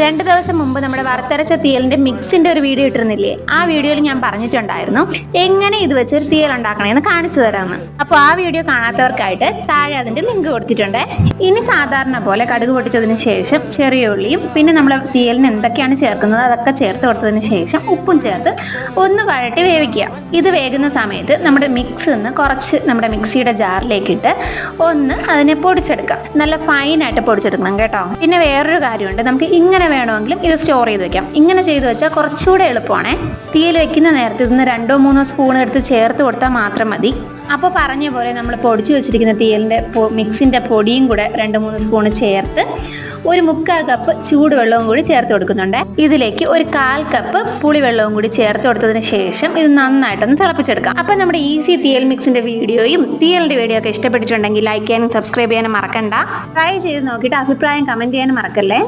2 ദിവസം മുമ്പ് നമ്മുടെ വറുത്തരച്ച തീയലിന്റെ മിക്സിന്റെ ഒരു വീഡിയോ ഇട്ടിരുന്നില്ലേ? ആ വീഡിയോയിൽ ഞാൻ പറഞ്ഞിട്ടുണ്ടായിരുന്നു എങ്ങനെ ഇത് വെച്ചൊരു തീയൽ ഉണ്ടാക്കണമെന്ന് കാണിച്ചു തരാമെന്ന്. അപ്പോൾ ആ വീഡിയോ കാണാത്തവർക്കായിട്ട് താഴെ അതിന്റെ ലിങ്ക് കൊടുത്തിട്ടുണ്ട്. ഇനി സാധാരണ പോലെ കടുക് പൊട്ടിച്ചതിന് ശേഷം ചെറിയ ഉള്ളിയും പിന്നെ നമ്മൾ തീയലിന് എന്തൊക്കെയാണ് ചേർക്കുന്നത് അതൊക്കെ ചേർത്ത് കൊടുത്തതിന് ശേഷം ഉപ്പും ചേർത്ത് ഒന്ന് വഴട്ടി വേവിക്കുക. ഇത് വേകുന്ന സമയത്ത് നമ്മുടെ മിക്സ് കുറച്ച് നമ്മുടെ മിക്സിയുടെ ജാറിലേക്ക് ഇട്ട് ഒന്ന് അതിനെ പൊടിച്ചെടുക്കാം. നല്ല ഫൈനായിട്ട് പൊടിച്ചെടുക്കണം കേട്ടോ. പിന്നെ വേറൊരു കാര്യമുണ്ട്, നമുക്ക് ഇങ്ങനെ വേണമെങ്കിലും ഇത് സ്റ്റോർ ചെയ്ത് വെക്കാം. ഇങ്ങനെ ചെയ്ത് വെച്ചാൽ കുറച്ചുകൂടെ എളുപ്പമാണ്. തീയിൽ വെക്കുന്ന നേരത്തെ ഇതിന് 2-3 സ്പൂൺ എടുത്ത് ചേർത്ത് കൊടുത്താൽ മാത്രം മതി. അപ്പോൾ പറഞ്ഞ പോലെ നമ്മൾ പൊടിച്ചു വെച്ചിരിക്കുന്ന തീയലിൻ്റെ മിക്സിൻ്റെ പൊടിയും കൂടെ 2-3 സ്പൂൺ ചേർത്ത് ഒരു 1/4 കപ്പ് ചൂടുവെള്ളവും കൂടി ചേർത്ത് കൊടുക്കുന്നുണ്ട്. ഇതിലേക്ക് ഒരു 1/4 കപ്പ് പുളിവെള്ളവും കൂടി ചേർത്ത് കൊടുത്തതിന് ശേഷം ഇത് നന്നായിട്ടൊന്ന് തിളപ്പിച്ചെടുക്കാം. അപ്പം നമ്മുടെ ഈസി തീയൽ മിക്സിന്റെ വീഡിയോയും തീയലിന്റെ വീഡിയോ ഒക്കെ ഇഷ്ടപ്പെട്ടിട്ടുണ്ടെങ്കിൽ ലൈക്ക് ചെയ്യാനും സബ്സ്ക്രൈബ് ചെയ്യാനും മറക്കണ്ട. ട്രൈ ചെയ്ത് നോക്കിയിട്ട് അഭിപ്രായം കമന്റ് ചെയ്യാനും മറക്കല്ലേ.